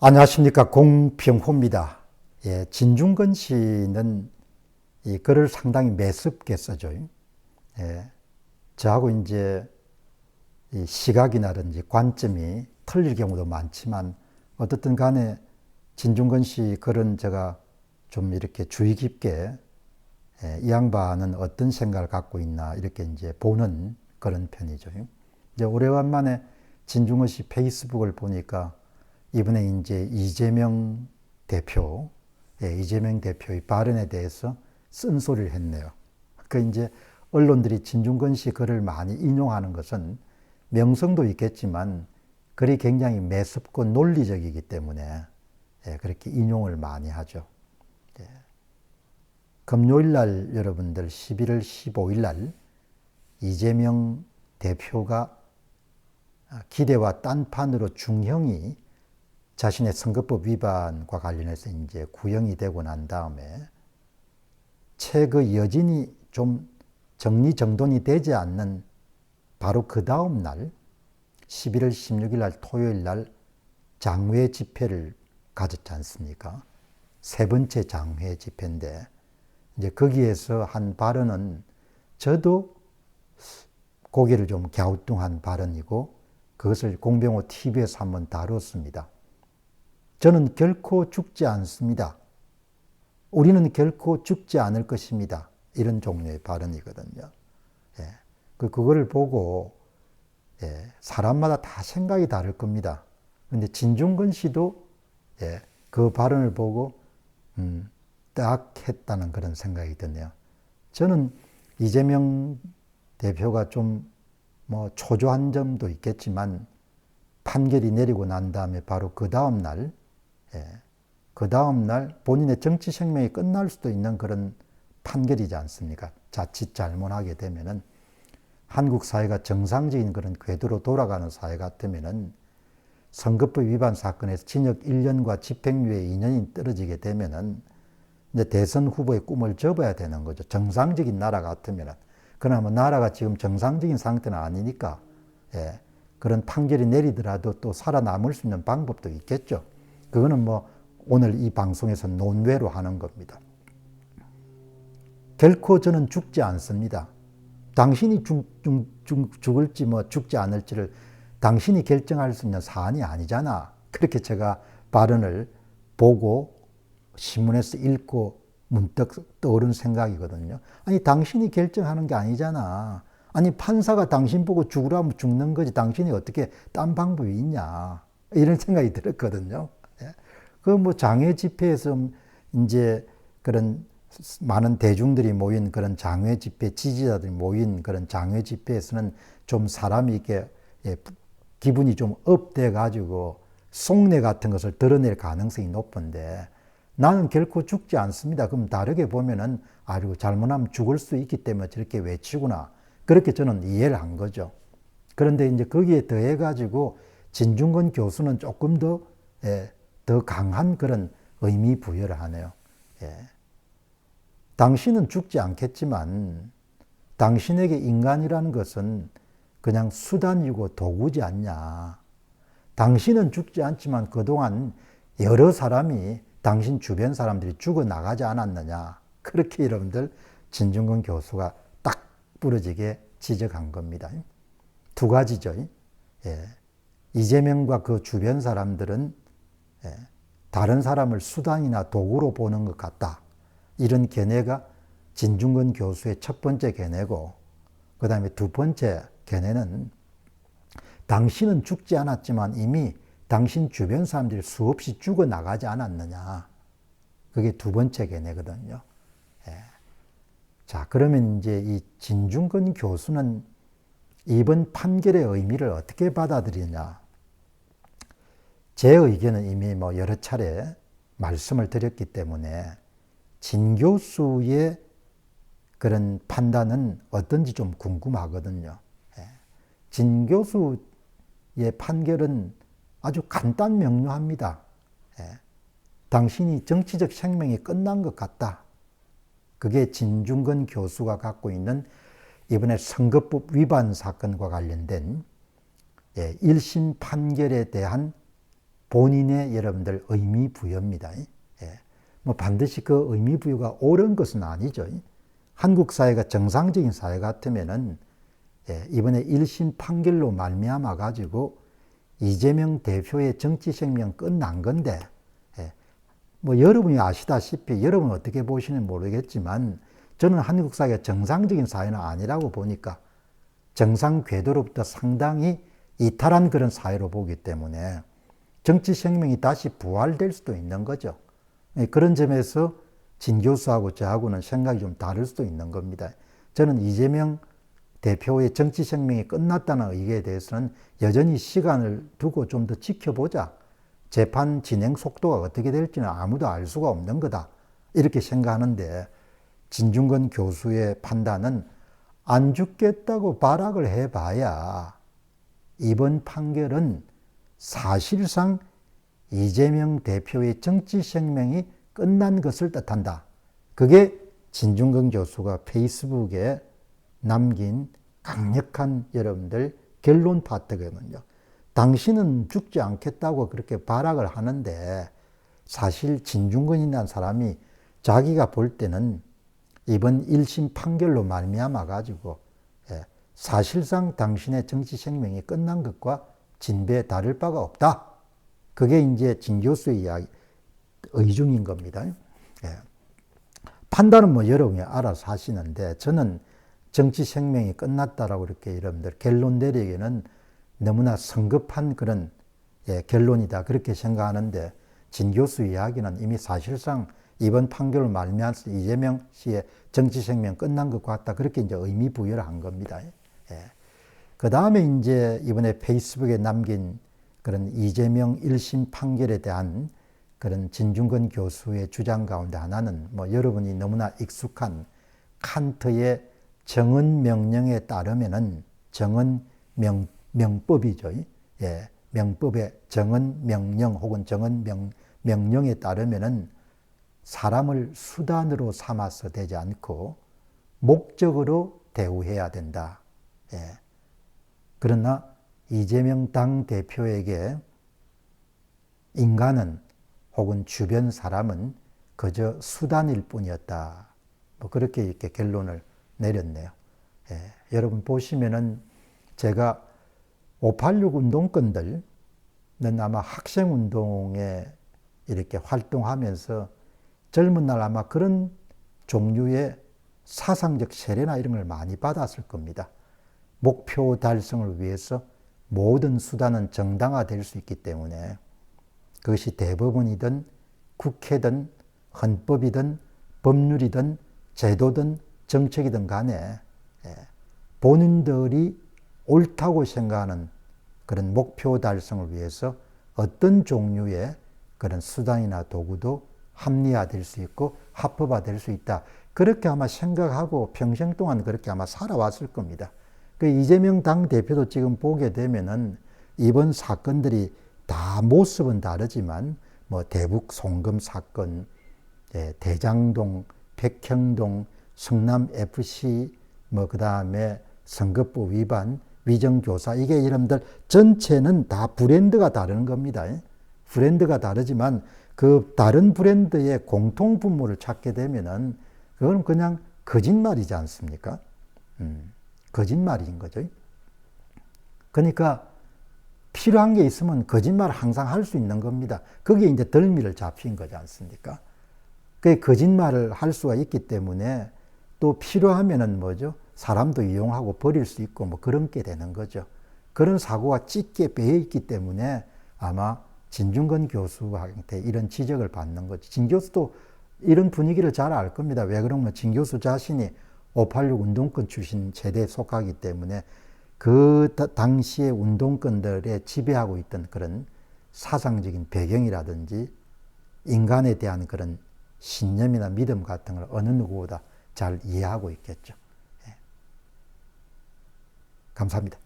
안녕하십니까. 공평호입니다. 예, 진중권 씨는 이 글을 상당히 매섭게 써죠. 예, 저하고 이제 이 시각이나든지 관점이 틀릴 경우도 많지만 어떻든 간에 진중권 씨 글은 제가 좀 이렇게 주의 깊게 이 양반은 어떤 생각을 갖고 있나 이렇게 이제 보는 그런 편이죠. 이제 오래간만에 진중권 씨 페이스북을 보니까 이번에 이제 이재명 대표, 이재명 대표의 발언에 대해서 쓴소리를 했네요. 그 이제 언론들이 진중권 씨 글을 많이 인용하는 것은 명성도 있겠지만 글이 굉장히 매섭고 논리적이기 때문에 그렇게 인용을 많이 하죠. 금요일 날 여러분들 11월 15일 날 이재명 대표가 기대와 딴판으로 중형이 자신의 선거법 위반과 관련해서 이제 구형이 되고 난 다음에 채 그 여진이 좀 정리정돈이 되지 않는 바로 그 다음 날 11월 16일 날 토요일 날 장외 집회를 가졌지 않습니까? 세 번째 장외 집회인데 이제 거기에서 한 발언은 저도 고개를 좀 갸우뚱한 발언이고 그것을 공병호 TV에서 한번 다뤘습니다. 저는 결코 죽지 않습니다. 우리는 결코 죽지 않을 것입니다. 이런 종류의 발언이거든요. 예. 그거를 보고 사람마다 다 생각이 다를 겁니다. 그런데 진중권 씨도 그 발언을 보고 딱 했다는 그런 생각이 드네요. 저는 이재명 대표가 좀 뭐 초조한 점도 있겠지만 판결이 내리고 난 다음에 바로 그 다음 날 본인의 정치 생명이 끝날 수도 있는 그런 판결이지 않습니까? 자칫 잘못하게 되면은 한국 사회가 정상적인 그런 궤도로 돌아가는 사회 같으면은 선거법 위반 사건에서 징역 1년과 집행유예 2년이 떨어지게 되면은 이제 대선 후보의 꿈을 접어야 되는 거죠. 정상적인 나라 같으면은. 그러나 뭐 나라가 지금 정상적인 상태는 아니니까 그런 판결이 내리더라도 또 살아남을 수 있는 방법도 있겠죠. 그거는 뭐 오늘 이 방송에서 논외로 하는 겁니다. 결코 저는 죽지 않습니다. 당신이 죽을지 뭐 죽지 않을지를 당신이 결정할 수 있는 사안이 아니잖아. 그렇게 제가 발언을 보고 신문에서 읽고 문득 떠오른 생각이거든요. 아니 당신이 결정하는 게 아니잖아. 아니 판사가 당신 보고 죽으라면 죽는 거지 당신이 어떻게 딴 방법이 있냐. 이런 생각이 들었거든요. 그 뭐 장외 집회에서 이제 그런 많은 대중들이 모인 그런 장외 집회, 지지자들이 모인 그런 장외 집회에서는 좀 사람이 이렇게 기분이 좀 업돼 가지고 속내 같은 것을 드러낼 가능성이 높은데 나는 결코 죽지 않습니다. 그럼 다르게 보면은 아이고 잘못하면 죽을 수 있기 때문에 저렇게 외치구나. 그렇게 저는 이해를 한 거죠. 그런데 이제 거기에 더해 가지고 진중권 교수는 조금 더 강한 그런 의미 부여를 하네요. 당신은 죽지 않겠지만 당신에게 인간이라는 것은 그냥 수단이고 도구지 않냐. 당신은 죽지 않지만 그동안 여러 사람이 당신 주변 사람들이 죽어나가지 않았느냐. 그렇게 여러분들 진중권 교수가 딱 부러지게 지적한 겁니다. 두 가지죠. 이재명과 그 주변 사람들은 다른 사람을 수단이나 도구로 보는 것 같다. 이런 견해가 진중권 교수의 첫 번째 견해고 그 다음에 두 번째 견해는 당신은 죽지 않았지만 이미 당신 주변 사람들이 수없이 죽어나가지 않았느냐. 그게 두 번째 견해거든요. 자, 그러면 이제 이 진중권 교수는 이번 판결의 의미를 어떻게 받아들이냐. 제 의견은 이미 뭐 여러 차례 말씀을 드렸기 때문에 진 교수의 그런 판단은 어떤지 좀 궁금하거든요. 진 교수의 판결은 아주 간단 명료합니다. 당신이 정치적 생명이 끝난 것 같다. 그게 진중권 교수가 갖고 있는 이번에 선거법 위반 사건과 관련된 1심 판결에 대한 본인의 여러분들 의미 부여입니다. 예. 뭐 반드시 그 의미 부여가 옳은 것은 아니죠. 한국 사회가 정상적인 사회 같으면은 예, 이번에 1심 판결로 말미암아 가지고 이재명 대표의 정치 생명 끝난 건데, 예, 뭐 여러분이 아시다시피 여러분 어떻게 보시는지 모르겠지만 저는 한국 사회가 정상적인 사회는 아니라고 보니까 정상 궤도로부터 상당히 이탈한 그런 사회로 보기 때문에 정치 생명이 다시 부활될 수도 있는 거죠. 예, 그런 점에서 진 교수하고 저하고는 생각이 좀 다를 수도 있는 겁니다. 저는 이재명 대표의 정치 생명이 끝났다는 의견에 대해서는 여전히 시간을 두고 좀 더 지켜보자. 재판 진행 속도가 어떻게 될지는 아무도 알 수가 없는 거다. 이렇게 생각하는데 진중권 교수의 판단은 안 죽겠다고 발악을 해봐야 이번 판결은 사실상 이재명 대표의 정치 생명이 끝난 것을 뜻한다. 그게 진중권 교수가 페이스북에 남긴 강력한 여러분들 결론 파트거든요. 당신은 죽지 않겠다고 그렇게 발악을 하는데 사실 진중권이라는 사람이 자기가 볼 때는 이번 1심 판결로 말미암아 가지고 사실상 당신의 정치 생명이 끝난 것과 진배에 다를 바가 없다. 그게 이제 진 교수의 이야기, 의중인 겁니다. 판단은 뭐 여러분이 알아서 하시는데 저는 정치 생명이 끝났다라고 이렇게 여러분들 결론 내리기에는 너무나 성급한 그런 결론이다. 그렇게 생각하는데 진 교수 이야기는 이미 사실상 이번 판결을 말미암아서 이재명 씨의 정치 생명 끝난 것 같다. 그렇게 이제 의미 부여를 한 겁니다. 그 다음에 이제 이번에 페이스북에 남긴 그런 이재명 1심 판결에 대한 그런 진중권 교수의 주장 가운데 하나는 뭐 여러분이 너무나 익숙한 칸트의 정언명령에 따르면은 정언명법이죠. 예, 명법의 정언명령 혹은 정언명령에 따르면은 사람을 수단으로 삼아서 되지 않고 목적으로 대우해야 된다. 예. 그러나 이재명 당대표에게 인간은 혹은 주변 사람은 그저 수단일 뿐이었다. 뭐 그렇게 이렇게 결론을 내렸네요. 예. 여러분 보시면은 제가 586 운동권들은 아마 학생운동에 이렇게 활동하면서 젊은 날 아마 그런 종류의 사상적 세례나 이런 걸 많이 받았을 겁니다. 목표 달성을 위해서 모든 수단은 정당화될 수 있기 때문에 그것이 대법원이든 국회든 헌법이든 법률이든 제도든 정책이든 간에 본인들이 옳다고 생각하는 그런 목표 달성을 위해서 어떤 종류의 그런 수단이나 도구도 합리화될 수 있고 합법화될 수 있다. 그렇게 아마 생각하고 평생 동안 그렇게 아마 살아왔을 겁니다. 그 이재명 당대표도 지금 보게 되면은 이번 사건들이 다 모습은 다르지만 뭐 대북 송금 사건, 대장동, 백형동, 성남FC, 뭐 그 다음에 선거법 위반, 위정교사, 이게 여러분들 전체는 다 브랜드가 다른 겁니다. 브랜드가 다르지만 그 다른 브랜드의 공통 분모를 찾게 되면은 그건 그냥 거짓말이지 않습니까? 거짓말인 거죠. 그러니까 필요한 게 있으면 거짓말을 항상 할 수 있는 겁니다. 그게 이제 덜미를 잡힌 거지 않습니까? 그 거짓말을 할 수가 있기 때문에 또 필요하면은 뭐죠? 사람도 이용하고 버릴 수 있고 뭐 그런 게 되는 거죠. 그런 사고가 짙게 배어 있기 때문에 아마 진중권 교수한테 이런 지적을 받는 거지. 진 교수도 이런 분위기를 잘 알 겁니다. 왜 그러면 진 교수 자신이 586 운동권 출신 세대에 속하기 때문에 그 당시의 운동권들에 지배하고 있던 그런 사상적인 배경이라든지 인간에 대한 그런 신념이나 믿음 같은 걸 어느 누구보다 잘 이해하고 있겠죠. 감사합니다.